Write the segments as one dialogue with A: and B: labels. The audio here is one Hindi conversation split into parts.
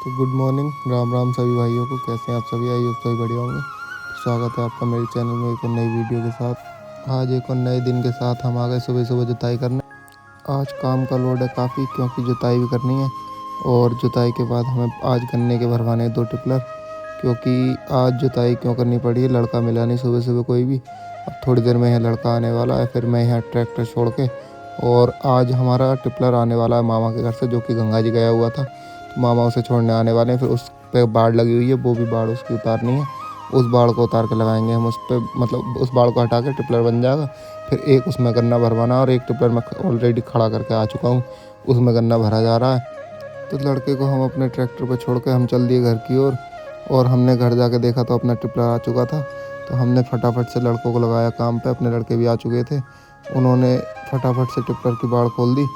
A: तो गुड मॉर्निंग, राम राम सभी भाइयों को। कैसे हैं आप सभी? आई होप सभी बढ़िया होंगे। तो स्वागत है आपका मेरे चैनल में एक और नई वीडियो के साथ। आज एक और नए दिन के साथ हम आ गए सुबह सुबह जुताई करने। आज काम का लोड है काफ़ी, क्योंकि जुताई भी करनी है और जुताई के बाद हमें आज गन्ने के भरवाने हैं 2 टिपलर। क्योंकि आज जुताई क्यों करनी पड़ी है, लड़का मिला नहीं सुबह सुबह कोई भी। अब थोड़ी देर में यहाँ लड़का आने वाला है, फिर मैं यहाँ ट्रैक्टर छोड़ के, और आज हमारा टिपलर आने वाला है मामा के घर से, जो कि गंगा जी गया हुआ था। तो मामा उसे छोड़ने आने वाले हैं। फिर उस पे बाड़ लगी हुई है, वो भी बाड़ उसकी उतारनी है। उस बाड़ को उतार के लगाएंगे हम उस पे, मतलब उस बाड़ को हटा के टिपलर बन जाएगा। फिर एक उसमें गन्ना भरवाना, और एक टिपलर मैं ऑलरेडी खड़ा करके आ चुका हूँ, उसमें गन्ना भरा जा रहा है। तो लड़के को हम अपने ट्रैक्टर पर छोड़ के हम चल दिए घर की ओर। और हमने घर जाके देखा तो अपना टिपलर आ चुका था। तो हमने फटाफट से लड़कों को लगाया काम पे। अपने लड़के भी आ चुके थे, उन्होंने फटाफट से टिपलर की बाड़ खोल दी।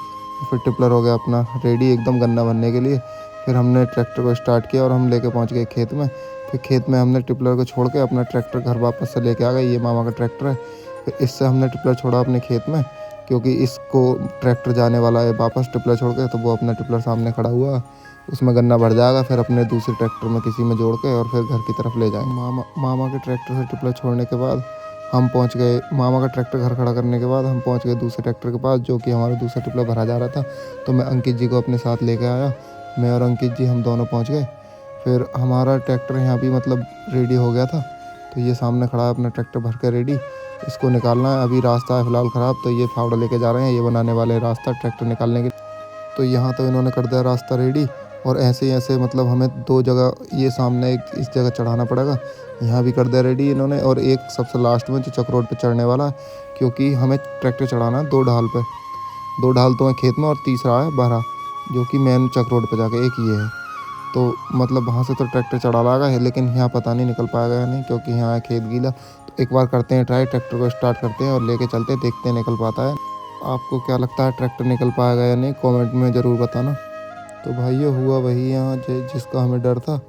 A: फिर टिपलर हो गया अपना रेडी एकदम गन्ना भरने के लिए। फिर हमने ट्रैक्टर को स्टार्ट किया और हम लेके पहुंच गए खेत में। फिर खेत में हमने टिपलर को छोड़ के अपना ट्रैक्टर घर वापस से लेके आ गए। ये मामा का ट्रैक्टर है। फिर इससे हमने टिपलर छोड़ा अपने खेत में, क्योंकि इसको ट्रैक्टर जाने वाला है वापस टिपलर छोड़ के। तो वो अपना टिपलर सामने खड़ा हुआ, उसमें गन्ना भर जाएगा। फिर अपने दूसरे ट्रैक्टर में किसी में जोड़ के और फिर घर की तरफ ले जाएंगे। मामा के ट्रैक्टर से टिपलर छोड़ने के बाद हम पहुंच गए, मामा का ट्रैक्टर घर खड़ा करने के बाद हम पहुंच गए दूसरे ट्रैक्टर के पास, जो कि हमारा दूसरा टिपलर भरा जा रहा था। तो मैं अंकित जी को अपने साथ लेके आया। मैं और अंकित जी हम दोनों पहुंच गए। फिर हमारा ट्रैक्टर यहाँ भी मतलब रेडी हो गया था। तो ये सामने खड़ा है अपना ट्रैक्टर भर के रेडी। इसको निकालना है। अभी रास्ता है फ़िलहाल ख़राब, तो ये फावड़ा लेके जा रहे हैं, ये बनाने वाले हैं रास्ता ट्रैक्टर निकालने के लिए। तो यहाँ तो इन्होंने कर दिया रास्ता रेडी। और ऐसे ही ऐसे मतलब हमें 2 जगह, ये सामने एक इस जगह चढ़ाना पड़ेगा, यहाँ भी कर दिया रेडी इन्होंने। और एक सबसे लास्ट में जो चक रोड पे चढ़ने वाला है, क्योंकि हमें ट्रैक्टर चढ़ाना है 2 ढाल पे। 2 ढाल तो है खेत में और तीसरा है बहरा, जो कि मेन चक रोड पे जाके एक ये है। तो मतलब वहाँ से तो ट्रैक्टर चढ़ा लागा है, लेकिन यहाँ पता नहीं निकल पाएगा या नहीं, क्योंकि यहाँ है खेत गीला। तो एक बार करते हैं ट्राई, ट्रैक्टर को स्टार्ट करते हैं और लेके चलते हैं, देखते हैं निकल पाता है। आपको क्या लगता है ट्रैक्टर निकल पाएगा या नहीं, कमेंट में ज़रूर बताना। तो भाइयों हुआ वही यहाँ जिसका हमें डर था।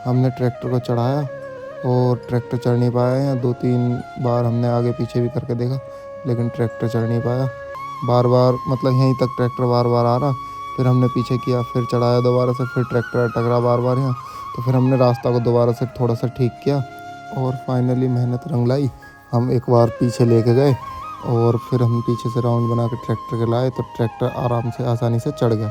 A: हमने ट्रैक्टर को चढ़ाया और ट्रैक्टर चढ़ नहीं पाया। यहाँ 2-3 बार हमने आगे पीछे भी करके देखा, लेकिन ट्रैक्टर चढ़ नहीं पाया। बार बार मतलब यहीं तक ट्रैक्टर बार बार आ रहा। फिर हमने पीछे किया, फिर चढ़ाया दोबारा से, फिर ट्रैक्टर अटक रहा बार बार यहाँ। तो फिर हमने रास्ता को दोबारा से थोड़ा सा ठीक किया और फाइनली मेहनत रंग लाई। हम एक बार पीछे लेके गए और फिर हम पीछे से राउंड बना के ट्रैक्टर के लाए, तो ट्रैक्टर आराम से आसानी से चढ़ गया।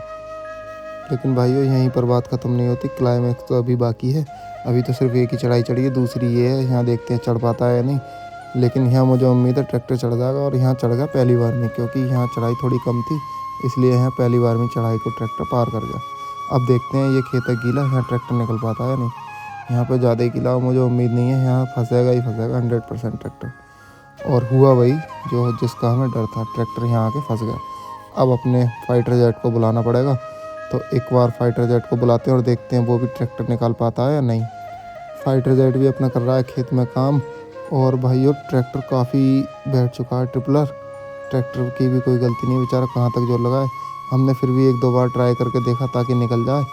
A: लेकिन भाइयों यहीं पर बात ख़त्म नहीं होती, क्लाइमैक्स तो अभी बाकी है। अभी तो सिर्फ एक ही चढ़ाई चढ़ी है, दूसरी ये है। यहाँ देखते हैं चढ़ पाता है या नहीं। लेकिन यहाँ मुझे उम्मीद है ट्रैक्टर चढ़ जाएगा। और यहाँ चढ़ गया पहली बार में, क्योंकि यहाँ चढ़ाई थोड़ी कम थी, इसलिए यहाँ पहली बार में चढ़ाई को ट्रैक्टर पार कर गया। अब देखते हैं, ये खेत है गीला, यहाँ ट्रैक्टर निकल पाता है या नहीं। यहाँ पर ज़्यादा ही गीला, मुझे उम्मीद नहीं है, यहाँ फंसेगा ही फंसेगा 100% ट्रैक्टर। और हुआ वही जो जिसका हमें डर था, ट्रैक्टर यहाँ आके फंस गया। अब अपने फाइटर जेट को बुलाना पड़ेगा। तो एक बार फाइटर जेट को बुलाते हैं और देखते हैं वो भी ट्रैक्टर निकाल पाता है या नहीं। फाइटर जेट भी अपना कर रहा है खेत में काम। और भाइयों ट्रैक्टर काफ़ी बैठ चुका है टिपलर। ट्रैक्टर की भी कोई गलती नहीं, बेचारा कहाँ तक जोर लगाए। हमने फिर भी 1-2 बार ट्राई करके देखा ताकि निकल जाए,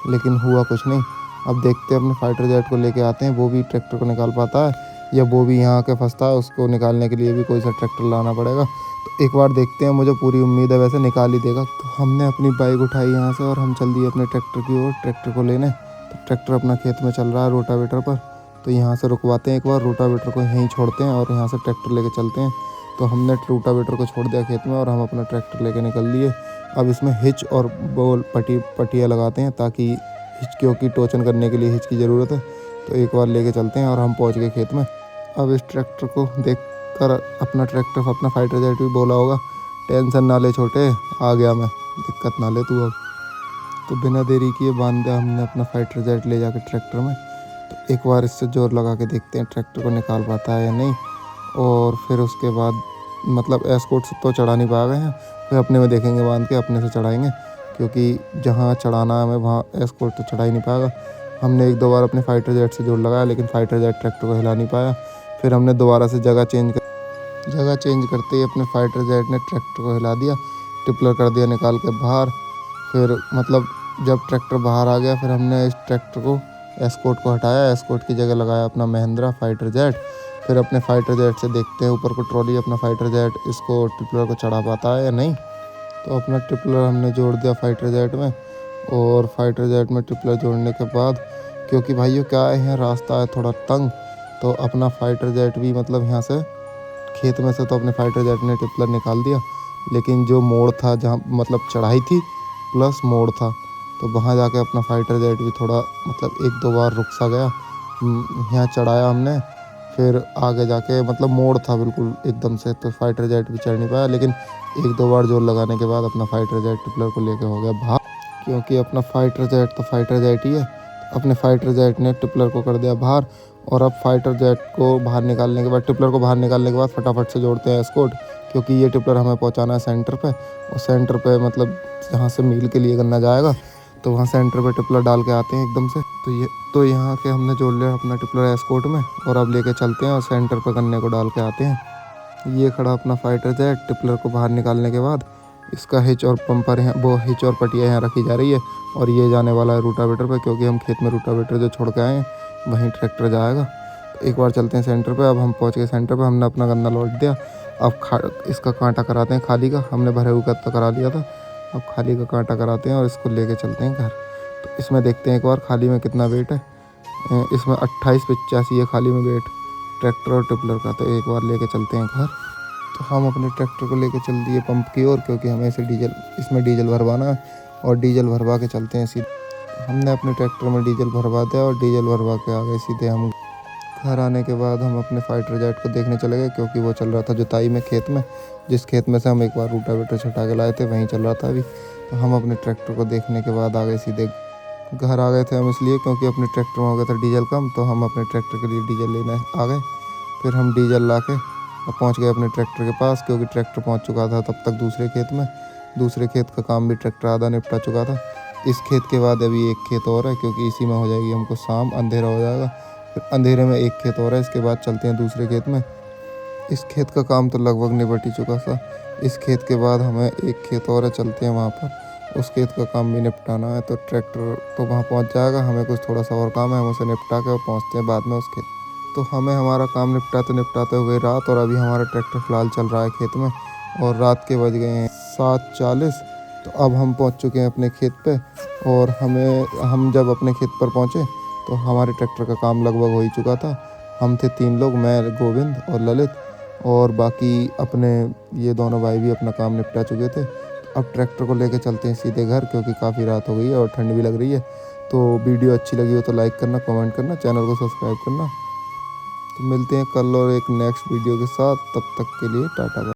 A: लेकिन हुआ कुछ नहीं। अब देखते हैं, अपने फाइटर जेट को लेके आते हैं, वो भी ट्रैक्टर को निकाल पाता है या वो भी यहाँ आके फंसता है। उसको निकालने के लिए भी कोई सा ट्रैक्टर लाना पड़ेगा। तो एक बार देखते हैं, मुझे पूरी उम्मीद है वैसे निकाल ही देगा। तो हमने अपनी बाइक उठाई यहाँ से और हम चल दिए अपने ट्रैक्टर की ओर, ट्रैक्टर को लेने। तो ट्रैक्टर अपना खेत में चल रहा है रोटावेटर पर। तो यहाँ से रुकवाते हैं एक बार, रोटावेटर को यहीं छोड़ते हैं और यहाँ से ट्रैक्टर लेके चलते हैं। तो हमने रोटावेटर को छोड़ दिया खेत में और हम अपना ट्रैक्टर लेके निकल लिए। अब इसमें हिच और बोल पटिया लगाते हैं, ताकि हिच, क्योंकि टोचन करने के लिए हिच की ज़रूरत है। तो एक बार लेके चलते हैं और हम पहुँच गए खेत में। अब इस ट्रैक्टर को देख कर अपना ट्रैक्टर, अपना फाइटर जेट भी बोला होगा, टेंशन ना ले छोटे, आ गया मैं, दिक्कत ना ले तू अब। तो बिना देरी किए बांध दिया हमने अपना फाइटर जेट ले जाकर ट्रैक्टर में। तो एक बार इससे जोर लगा के देखते हैं ट्रैक्टर को निकाल पाता है या नहीं। और फिर उसके बाद मतलब एस्कॉर्ट से तो चढ़ा नहीं पा गए हैं, फिर अपने में देखेंगे, बांध के अपने से चढ़ाएंगे, क्योंकि जहाँ चढ़ाना है हमें वहाँ एस्कॉर्ट तो चढ़ा ही नहीं पाएगा। हमने 1-2 बार अपने फाइटर जेट से जोर लगाया, लेकिन फाइटर जेट ट्रैक्टर को हिला नहीं पाया। फिर हमने दोबारा से जगह चेंज करते ही अपने फाइटर जेट ने ट्रैक्टर को हिला दिया, टिपलर कर दिया निकाल के बाहर। फिर मतलब जब ट्रैक्टर बाहर आ गया, फिर हमने इस ट्रैक्टर को, एस्कॉर्ट को हटाया, एस्कॉर्ट की जगह लगाया अपना महिंद्रा फाइटर जेट। फिर अपने फाइटर जेट से देखते हैं ऊपर को ट्रॉली, अपना फाइटर जेट इसको टिपलर को चढ़ा पाता है या नहीं। तो अपना टिपलर हमने जोड़ दिया फाइटर जेट में और फाइटर जेट में टिपलर जोड़ने के बाद, क्योंकि भाइयों क्या है, यहाँ रास्ता है थोड़ा तंग, तो अपना फाइटर जेट भी मतलब यहाँ से खेत में से तो अपने फाइटर जेट ने टिपलर निकाल दिया, लेकिन जो मोड़ था जहाँ मतलब चढ़ाई थी प्लस मोड़ था, तो वहाँ जाके अपना फाइटर जेट भी थोड़ा मतलब 1-2 बार रुक सा गया। यहाँ चढ़ाया हमने, फिर आगे जाके मतलब मोड़ था बिल्कुल एकदम से, तो फाइटर जेट भी चढ़ नहीं पाया, लेकिन 1-2 बार जोर लगाने के बाद अपना फाइटर जेट टिपलर को लेके हो गया बाहर, क्योंकि अपना फाइटर जेट तो फाइटर जेट ही है। अपने फाइटर जेट ने टिपलर को कर दिया बाहर, और अब फाइटर जेट को बाहर निकालने के बाद, टिपलर को बाहर निकालने के बाद फटाफट से जोड़ते हैं एस्कॉर्ट, क्योंकि ये टिपलर हमें पहुंचाना है सेंटर पे, और सेंटर पे मतलब जहाँ से मील के लिए गन्ना जाएगा, तो वहाँ सेंटर पे टिपलर डाल के आते हैं एकदम से। तो यहाँ के हमने जोड़ लिया अपना टिपलर एस्कॉर्ट में, और अब लेके चलते हैं और सेंटर पे गन्ने को डाल के आते हैं। ये खड़ा अपना फाइटर जेट, टिपलर को बाहर निकालने के बाद इसका हिच और पंपर यहाँ, वो हिच और पटिया यहाँ रखी जा रही है, और ये जाने वाला है रूटावेटर पे, क्योंकि हम खेत में रूटावेटर जो छोड़ के आए हैं वहीं ट्रैक्टर जाएगा। तो एक बार चलते हैं सेंटर पे। अब हम पहुंच गए सेंटर पे, हमने अपना गन्ना लौट दिया। अब इसका कांटा कराते हैं खाली का, हमने भरे हुए का तो करा लिया था, अब खाली का कांटा कराते हैं और इसको लेके चलते हैं घर। तो इसमें देखते हैं एक बार खाली में कितना वेट है। इसमें 28-85 है खाली में वेट ट्रैक्टर और टिपलर का, तो एक बार लेके चलते हैं घर। तो हम अपने ट्रैक्टर को लेके चल दिए पंप की ओर, क्योंकि हमें इसमें डीजल भरवाना है, और डीजल भरवा के चलते हैं सीधे। हमने अपने ट्रैक्टर में डीजल भरवा दिया और डीजल भरवा के आ गए सीधे हम घर। आने के बाद हम अपने फाइटर जेट को देखने चले गए, क्योंकि वो चल रहा था जुताई में खेत में, जिस खेत में से हम एक बार रूटावेटर छुटा के लाए थे वहीं चल रहा था अभी। तो हम अपने ट्रैक्टर को देखने के बाद आ गए सीधे घर। आ गए थे हम इसलिए क्योंकि अपने ट्रैक्टर में हो गया था डीजल कम, तो हम अपने ट्रैक्टर के लिए डीजल लेने आ गए। फिर हम डीजल ला के अब पहुँच गए अपने ट्रैक्टर के पास, क्योंकि ट्रैक्टर पहुँच चुका था तब तक दूसरे खेत में। दूसरे खेत का काम भी ट्रैक्टर आधा निपटा चुका था। इस खेत के बाद अभी एक खेत और है, क्योंकि इसी में हो जाएगी हमको शाम, अंधेरा हो जाएगा। फिर अंधेरे में एक खेत और है, इसके बाद चलते हैं दूसरे खेत में। इस खेत का काम तो लगभग निपट ही चुका था। इस खेत के बाद हमें एक खेत और है, चलते हैं वहाँ पर, उस खेत का काम भी निपटाना है। तो ट्रैक्टर तो वहाँ पहुँच जाएगा, हमें कुछ थोड़ा सा और काम है, हम उसे निपटा के और पहुँचते हैं बाद में उस खेत। तो हमें हमारा काम निपटाते हुए रात, और अभी हमारा ट्रैक्टर फ़िलहाल चल रहा है खेत में, और रात के बज गए हैं 7:40। तो अब हम पहुँच चुके हैं अपने खेत पे, और हम जब अपने खेत पर पहुँचे तो हमारे ट्रैक्टर का काम लगभग हो ही चुका था। हम थे 3 लोग, मैं, गोविंद और ललित, और बाकी अपने ये दोनों भाई भी अपना काम निपटा चुके थे। अब ट्रैक्टर को लेके चलते हैं सीधे घर, क्योंकि काफ़ी रात हो गई है और ठंड भी लग रही है। तो वीडियो अच्छी लगी हो तो लाइक करना, कमेंट करना, चैनल को सब्सक्राइब करना। तो मिलते हैं कल और एक नेक्स्ट वीडियो के साथ, तब तक के लिए टाटा।